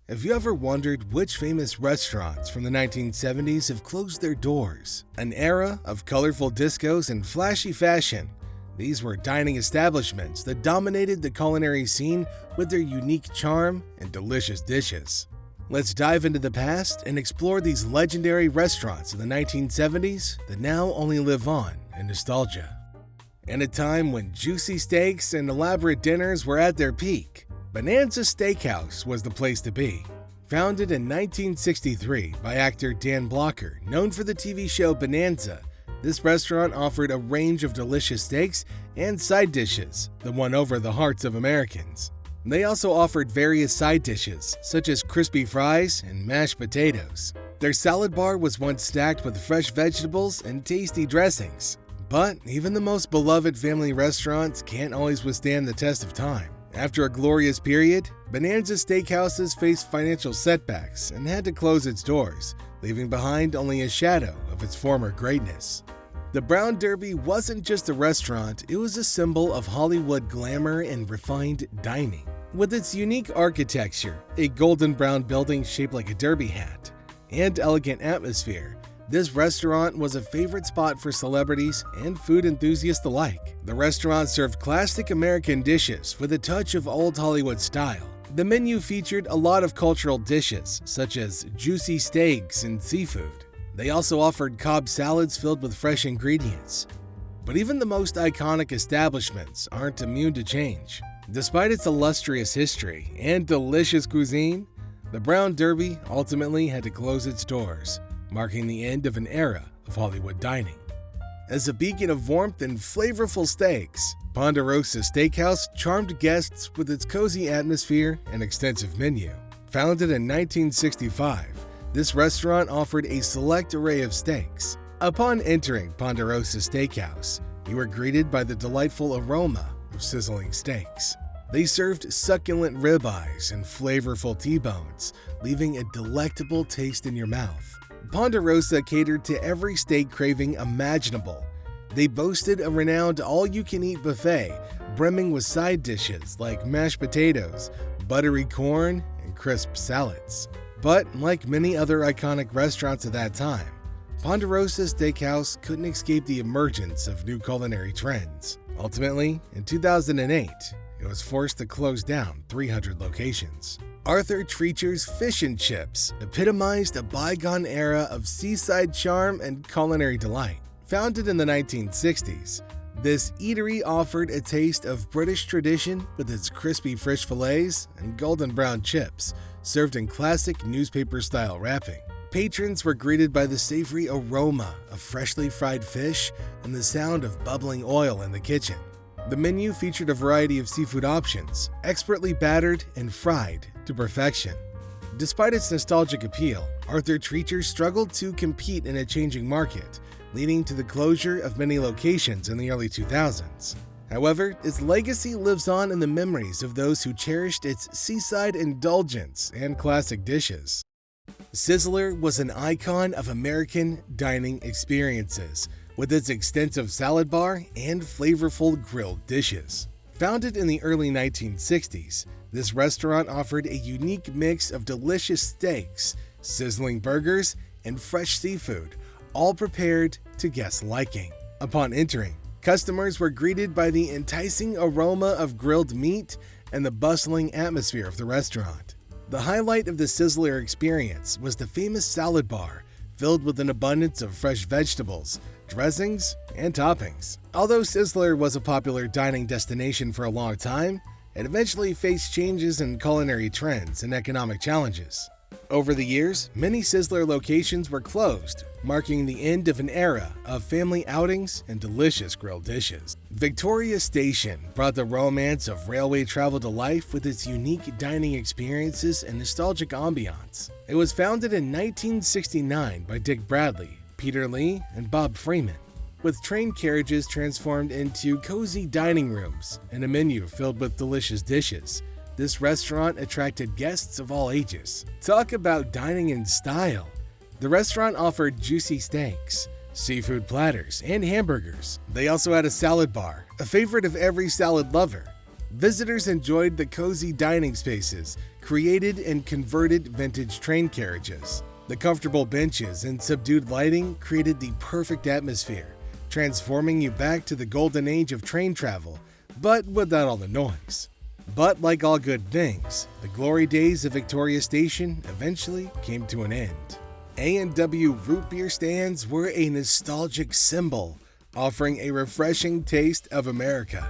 Have you ever wondered which famous restaurants from the 1970s have closed their doors? An era of colorful discos and flashy fashion. These were dining establishments that dominated the culinary scene with their unique charm and delicious dishes. Let's dive into the past and explore these legendary restaurants of the 1970s that now only live on in nostalgia. In a time when juicy steaks and elaborate dinners were at their peak, Bonanza Steakhouse was the place to be. Founded in 1963 by actor Dan Blocker, known for the TV show Bonanza, this restaurant offered a range of delicious steaks and side dishes that won over the hearts of Americans. They also offered various side dishes, such as crispy fries and mashed potatoes. Their salad bar was once stacked with fresh vegetables and tasty dressings. But even the most beloved family restaurants can't always withstand the test of time. After a glorious period, Bonanza Steakhouses faced financial setbacks and had to close its doors, leaving behind only a shadow of its former greatness. The Brown Derby wasn't just a restaurant, it was a symbol of Hollywood glamour and refined dining. With its unique architecture, a golden brown building shaped like a derby hat, and elegant atmosphere, this restaurant was a favorite spot for celebrities and food enthusiasts alike. The restaurant served classic American dishes with a touch of old Hollywood style. The menu featured a lot of cultural dishes, such as juicy steaks and seafood. They also offered Cobb salads filled with fresh ingredients. But even the most iconic establishments aren't immune to change. Despite its illustrious history and delicious cuisine, the Brown Derby ultimately had to close its doors, marking the end of an era of Hollywood dining. As a beacon of warmth and flavorful steaks, Ponderosa Steakhouse charmed guests with its cozy atmosphere and extensive menu. Founded in 1965, this restaurant offered a select array of steaks. Upon entering Ponderosa Steakhouse, you were greeted by the delightful aroma of sizzling steaks. They served succulent ribeyes and flavorful T-bones, leaving a delectable taste in your mouth. Ponderosa catered to every steak craving imaginable. They boasted a renowned all-you-can-eat buffet brimming with side dishes like mashed potatoes, buttery corn, and crisp salads. But like many other iconic restaurants of that time, Ponderosa Steakhouse couldn't escape the emergence of new culinary trends. Ultimately, in 2008, it was forced to close down 300 locations. Arthur Treacher's Fish and Chips epitomized a bygone era of seaside charm and culinary delight. Founded in the 1960s, this eatery offered a taste of British tradition with its crispy fish fillets and golden brown chips, served in classic newspaper-style wrapping. Patrons were greeted by the savory aroma of freshly fried fish and the sound of bubbling oil in the kitchen. The menu featured a variety of seafood options, expertly battered and fried to perfection. Despite its nostalgic appeal, Arthur Treacher struggled to compete in a changing market, leading to the closure of many locations in the early 2000s. However, its legacy lives on in the memories of those who cherished its seaside indulgence and classic dishes. Sizzler was an icon of American dining experiences, with its extensive salad bar and flavorful grilled dishes. Founded in the early 1960s, this restaurant offered a unique mix of delicious steaks, sizzling burgers, and fresh seafood, all prepared to guests' liking. Upon entering, customers were greeted by the enticing aroma of grilled meat and the bustling atmosphere of the restaurant. The highlight of the Sizzler experience was the famous salad bar, filled with an abundance of fresh vegetables, dressings, and toppings. Although Sizzler was a popular dining destination for a long time, it eventually faced changes in culinary trends and economic challenges. Over the years, many Sizzler locations were closed, marking the end of an era of family outings and delicious grilled dishes. Victoria Station brought the romance of railway travel to life with its unique dining experiences and nostalgic ambiance. It was founded in 1969 by Dick Bradley, Peter Lee, and Bob Freeman, with train carriages transformed into cozy dining rooms and a menu filled with delicious dishes. This restaurant attracted guests of all ages. Talk about dining in style. The restaurant offered juicy steaks, seafood platters, and hamburgers. They also had a salad bar, a favorite of every salad lover. Visitors enjoyed the cozy dining spaces, created and converted vintage train carriages. The comfortable benches and subdued lighting created the perfect atmosphere, transforming you back to the golden age of train travel, but without all the noise. But like all good things, the glory days of Victoria Station eventually came to an end. A&W Root Beer stands were a nostalgic symbol, offering a refreshing taste of America.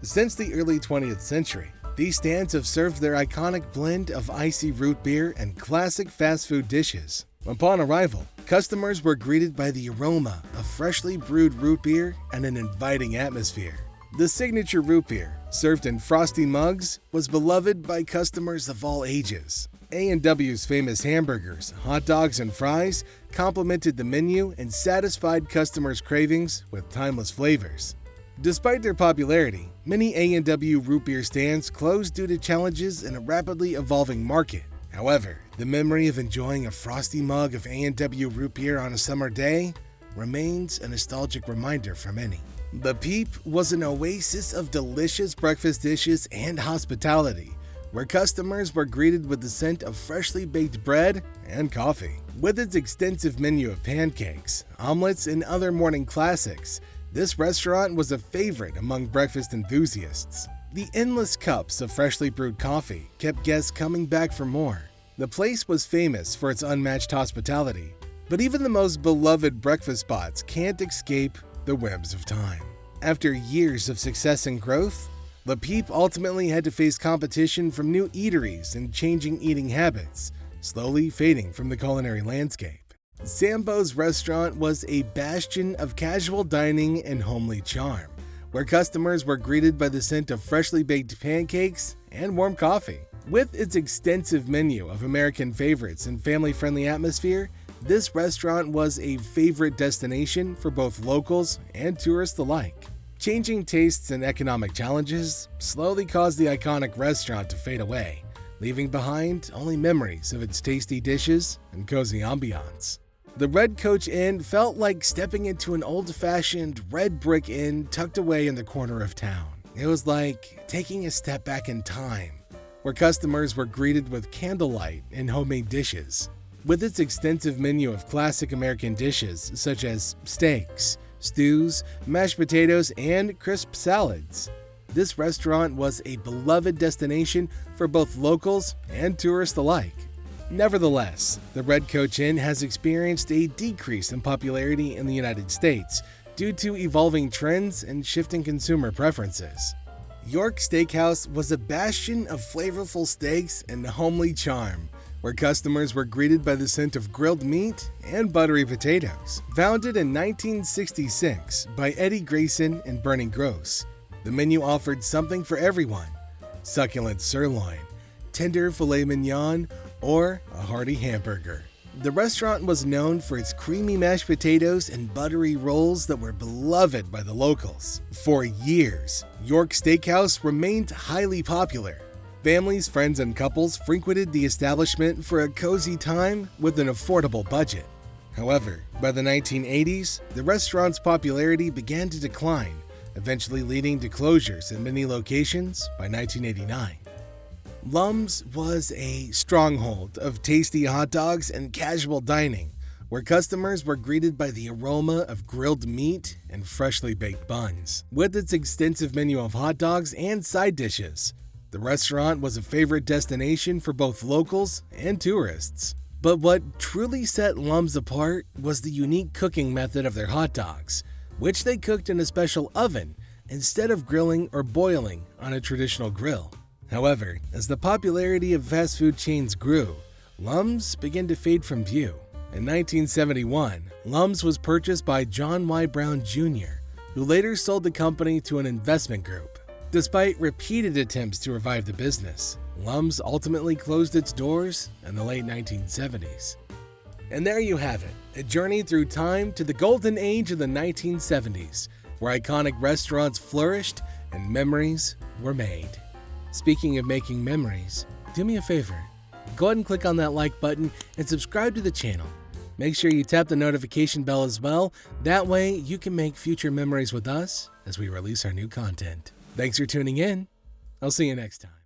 Since the early 20th century, these stands have served their iconic blend of icy root beer and classic fast food dishes. Upon arrival, customers were greeted by the aroma of freshly brewed root beer and an inviting atmosphere. The signature root beer, served in frosty mugs, was beloved by customers of all ages. A&W's famous hamburgers, hot dogs, and fries complemented the menu and satisfied customers' cravings with timeless flavors. Despite their popularity, many A&W root beer stands closed due to challenges in a rapidly evolving market. However, the memory of enjoying a frosty mug of A&W root beer on a summer day remains a nostalgic reminder for many. The Peep was an oasis of delicious breakfast dishes and hospitality, where customers were greeted with the scent of freshly baked bread and coffee. With its extensive menu of pancakes, omelets, and other morning classics, this restaurant was a favorite among breakfast enthusiasts. The endless cups of freshly brewed coffee kept guests coming back for more. The place was famous for its unmatched hospitality, but even the most beloved breakfast spots can't escape the whims of time. After years of success and growth, the Peep ultimately had to face competition from new eateries and changing eating habits, slowly fading from the culinary landscape. Sambo's restaurant was a bastion of casual dining and homely charm, where customers were greeted by the scent of freshly baked pancakes and warm coffee. With its extensive menu of American favorites and family-friendly atmosphere, this restaurant was a favorite destination for both locals and tourists alike. Changing tastes and economic challenges slowly caused the iconic restaurant to fade away, leaving behind only memories of its tasty dishes and cozy ambiance. The Red Coach Inn felt like stepping into an old-fashioned red brick inn tucked away in the corner of town. It was like taking a step back in time, where customers were greeted with candlelight and homemade dishes. With its extensive menu of classic American dishes such as steaks, stews, mashed potatoes, and crisp salads, this restaurant was a beloved destination for both locals and tourists alike. Nevertheless, the Red Coach Inn has experienced a decrease in popularity in the United States due to evolving trends and shifting consumer preferences. York Steakhouse was a bastion of flavorful steaks and homely charm, where customers were greeted by the scent of grilled meat and buttery potatoes. Founded in 1966 by Eddie Grayson and Bernie Gross, the menu offered something for everyone: succulent sirloin, tender filet mignon, or a hearty hamburger. The restaurant was known for its creamy mashed potatoes and buttery rolls that were beloved by the locals. For years, York Steakhouse remained highly popular. Families, friends, and couples frequented the establishment for a cozy time with an affordable budget. However, by the 1980s, the restaurant's popularity began to decline, eventually leading to closures in many locations by 1989. Lum's was a stronghold of tasty hot dogs and casual dining, where customers were greeted by the aroma of grilled meat and freshly baked buns. With its extensive menu of hot dogs and side dishes, the restaurant was a favorite destination for both locals and tourists. But what truly set Lum's apart was the unique cooking method of their hot dogs, which they cooked in a special oven instead of grilling or boiling on a traditional grill. However, as the popularity of fast food chains grew, Lum's began to fade from view. In 1971, Lum's was purchased by John Y. Brown Jr., who later sold the company to an investment group. Despite repeated attempts to revive the business, Lum's ultimately closed its doors in the late 1970s. And there you have it, a journey through time to the golden age of the 1970s, where iconic restaurants flourished and memories were made. Speaking of making memories, do me a favor. Go ahead and click on that like button and subscribe to the channel. Make sure you tap the notification bell as well. That way you can make future memories with us as we release our new content. Thanks for tuning in. I'll see you next time.